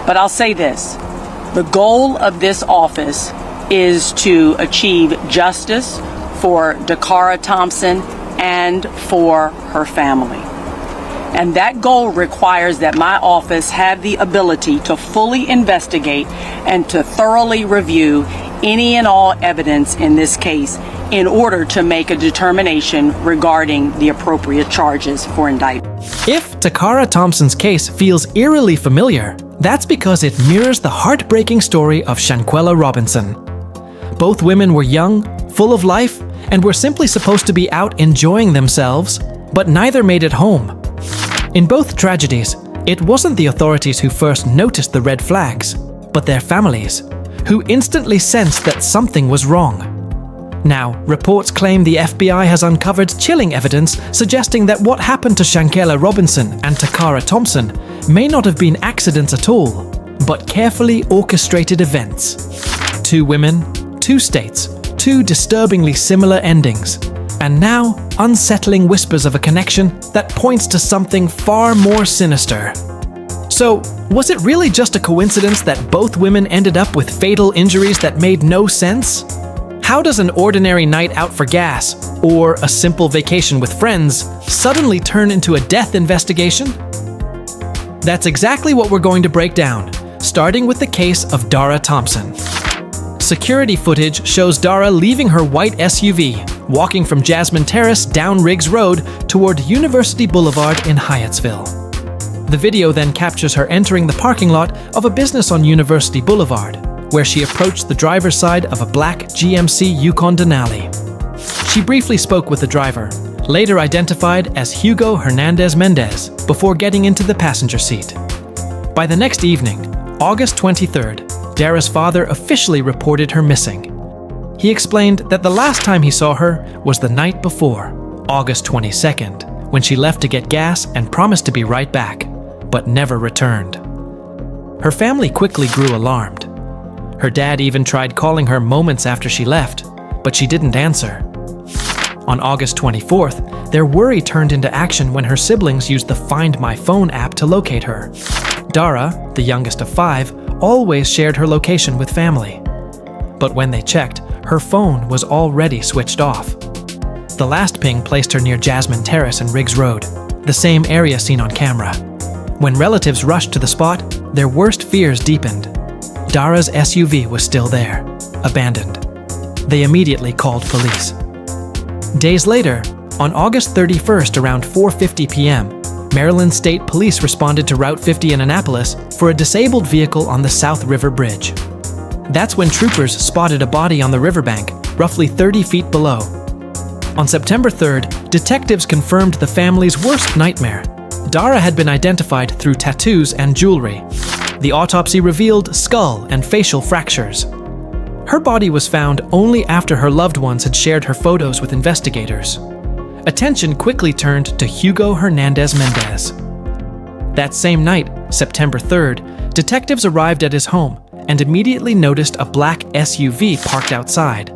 But I'll say this, the goal of this office is to achieve justice for DaCara Thompson and for her family. And that goal requires that my office have the ability to fully investigate and to thoroughly review any and all evidence in this case in order to make a determination regarding the appropriate charges for indictment. If DaCara Thompson's case feels eerily familiar, that's because it mirrors the heartbreaking story of Shanquella Robinson. Both women were young, full of life, and were simply supposed to be out enjoying themselves, but neither made it home. In both tragedies, it wasn't the authorities who first noticed the red flags, but their families, who instantly sensed that something was wrong. Now, reports claim the FBI has uncovered chilling evidence suggesting that what happened to Shanquella Robinson and DaCara Thompson may not have been accidents at all, but carefully orchestrated events. 2 women, 2 states, 2 disturbingly similar endings, and now unsettling whispers of a connection that points to something far more sinister. So, was it really just a coincidence that both women ended up with fatal injuries that made no sense? How does an ordinary night out for gas, or a simple vacation with friends, suddenly turn into a death investigation? That's exactly what we're going to break down, starting with the case of Dara Thompson. Security footage shows Dara leaving her white SUV, walking from Jasmine Terrace down Riggs Road toward University Boulevard in Hyattsville. The video then captures her entering the parking lot of a business on University Boulevard, where she approached the driver's side of a black GMC Yukon Denali. She briefly spoke with the driver, later identified as Hugo Hernandez Mendez, before getting into the passenger seat. By the next evening, August 23rd, Dara's father officially reported her missing. He explained that the last time he saw her was the night before, August 22nd, when she left to get gas and promised to be right back, but never returned. Her family quickly grew alarmed. Her dad even tried calling her moments after she left, but she didn't answer. On August 24th, their worry turned into action when her siblings used the Find My Phone app to locate her. Dara, the youngest of 5, always shared her location with family. But when they checked, her phone was already switched off. The last ping placed her near Jasmine Terrace and Riggs Road, the same area seen on camera. When relatives rushed to the spot, their worst fears deepened. Dara's SUV was still there, abandoned. They immediately called police. Days later, on August 31st around 4:50 p.m., Maryland State Police responded to Route 50 in Annapolis for a disabled vehicle on the South River Bridge. That's when troopers spotted a body on the riverbank, roughly 30 feet below. On September 3rd, detectives confirmed the family's worst nightmare. Dara had been identified through tattoos and jewelry. The autopsy revealed skull and facial fractures. Her body was found only after her loved ones had shared her photos with investigators. Attention quickly turned to Hugo Hernandez Mendez. That same night, September 3rd, detectives arrived at his home and immediately noticed a black SUV parked outside,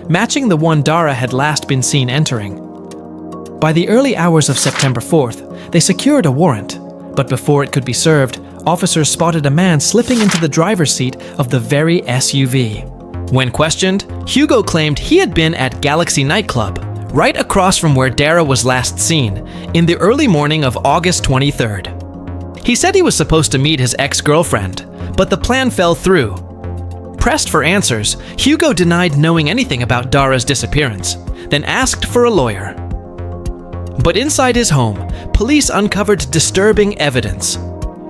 matching the one Dara had last been seen entering. By the early hours of September 4th, they secured a warrant, but before it could be served, officers spotted a man slipping into the driver's seat of the very SUV. When questioned, Hugo claimed he had been at Galaxy nightclub, right across from where Dara was last seen, in the early morning of August 23rd. He said he was supposed to meet his ex-girlfriend, but the plan fell through. Pressed for answers, Hugo denied knowing anything about Dara's disappearance, then asked for a lawyer. But inside his home, police uncovered disturbing evidence.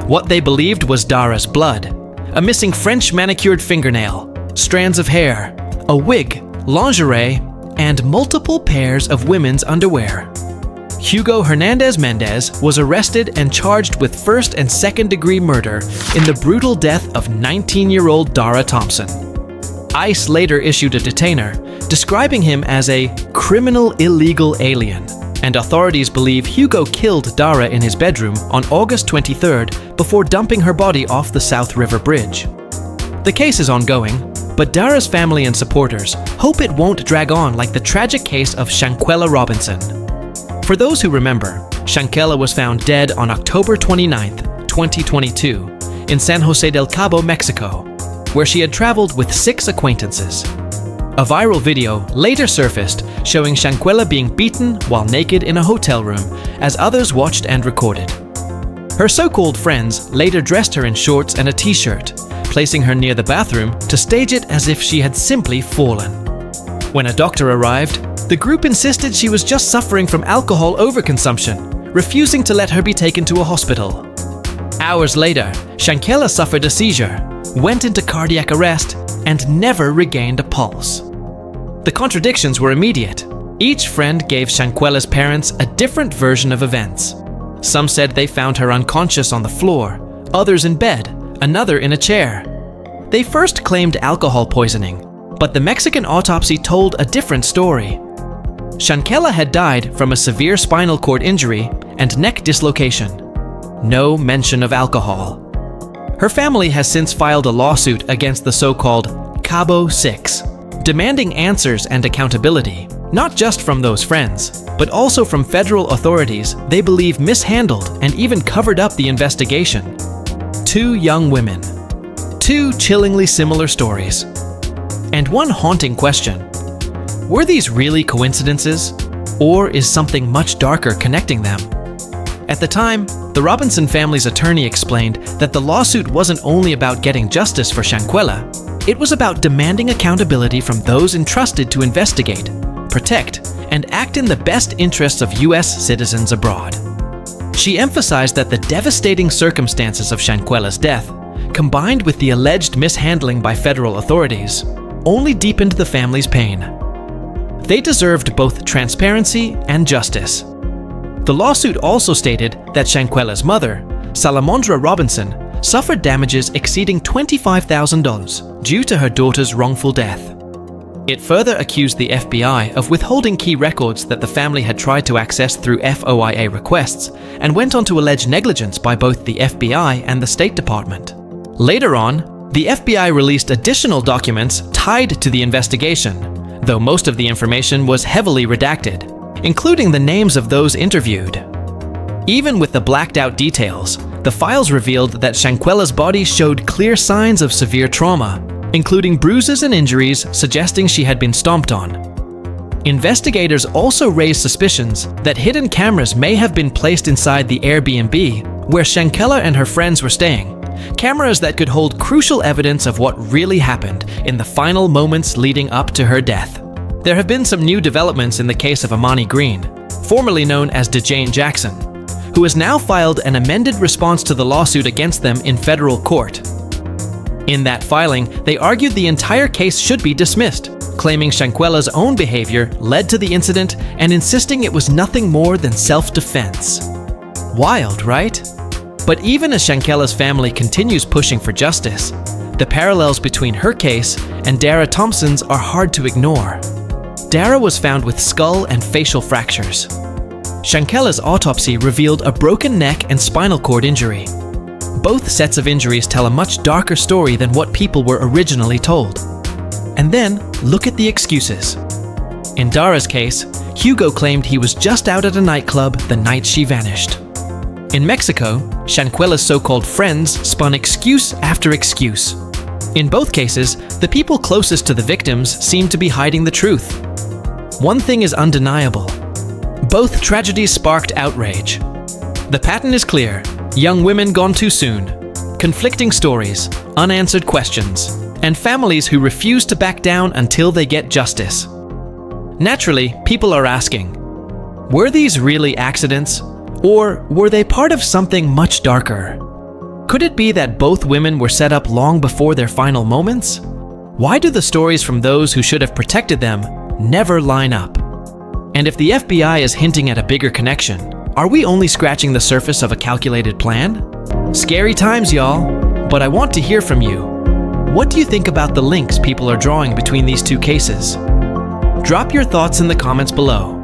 What they believed was Dara's blood, a missing French manicured fingernail, strands of hair, a wig, lingerie, and multiple pairs of women's underwear. Hugo Hernandez Mendez was arrested and charged with first and second-degree murder in the brutal death of 19-year-old Dara Thompson. ICE later issued a detainer, describing him as a criminal illegal alien, and authorities believe Hugo killed Dara in his bedroom on August 23rd before dumping her body off the South River Bridge. The case is ongoing, but Dara's family and supporters hope it won't drag on like the tragic case of Shanquella Robinson. For those who remember, Shanquella was found dead on October 29, 2022, in San Jose del Cabo, Mexico, where she had traveled with 6 acquaintances. A viral video later surfaced showing Shanquella being beaten while naked in a hotel room as others watched and recorded. Her so-called friends later dressed her in shorts and a t-shirt, placing her near the bathroom to stage it as if she had simply fallen. When a doctor arrived, the group insisted she was just suffering from alcohol overconsumption, refusing to let her be taken to a hospital. Hours later, Shanquella suffered a seizure, went into cardiac arrest, and never regained a pulse. The contradictions were immediate. Each friend gave Shanquella's parents a different version of events. Some said they found her unconscious on the floor, others in bed, another in a chair. They first claimed alcohol poisoning, but the Mexican autopsy told a different story. Shanquella had died from a severe spinal cord injury and neck dislocation. No mention of alcohol. Her family has since filed a lawsuit against the so-called Cabo Six, demanding answers and accountability, not just from those friends, but also from federal authorities they believe mishandled and even covered up the investigation. 2 young women. 2 chillingly similar stories. And one haunting question. Were these really coincidences? Or is something much darker connecting them? At the time, the Robinson family's attorney explained that the lawsuit wasn't only about getting justice for Shanquella, it was about demanding accountability from those entrusted to investigate, protect, and act in the best interests of U.S. citizens abroad. She emphasized that the devastating circumstances of Shanquella's death, combined with the alleged mishandling by federal authorities, only deepened the family's pain. They deserved both transparency and justice. The lawsuit also stated that Shanquella's mother, Salamondra Robinson, suffered damages exceeding $25,000 due to her daughter's wrongful death. It further accused the FBI of withholding key records that the family had tried to access through FOIA requests, and went on to allege negligence by both the FBI and the State Department. Later on, the FBI released additional documents tied to the investigation, though most of the information was heavily redacted, including the names of those interviewed. Even with the blacked out details, the files revealed that Shanquella's body showed clear signs of severe trauma, including bruises and injuries suggesting she had been stomped on. Investigators also raised suspicions that hidden cameras may have been placed inside the Airbnb where Shanquella and her friends were staying, cameras that could hold crucial evidence of what really happened in the final moments leading up to her death. There have been some new developments in the case of Amani Green, formerly known as DeJane Jackson, who has now filed an amended response to the lawsuit against them in federal court. In that filing, they argued the entire case should be dismissed, claiming Shanquella's own behavior led to the incident and insisting it was nothing more than self-defense. Wild, right? But even as Shanquella's family continues pushing for justice, the parallels between her case and Dara Thompson's are hard to ignore. Dara was found with skull and facial fractures. Shanquella's autopsy revealed a broken neck and spinal cord injury. Both sets of injuries tell a much darker story than what people were originally told. And then, look at the excuses. In Dara's case, Hugo claimed he was just out at a nightclub the night she vanished. In Mexico, Shanquella's so-called friends spun excuse after excuse. In both cases, the people closest to the victims seemed to be hiding the truth. One thing is undeniable. Both tragedies sparked outrage. The pattern is clear: young women gone too soon, conflicting stories, unanswered questions, and families who refuse to back down until they get justice. Naturally, people are asking, were these really accidents, or were they part of something much darker? Could it be that both women were set up long before their final moments? Why do the stories from those who should have protected them never line up? And if the FBI is hinting at a bigger connection, are we only scratching the surface of a calculated plan? Scary times, y'all, but I want to hear from you. What do you think about the links people are drawing between these two cases? Drop your thoughts in the comments below.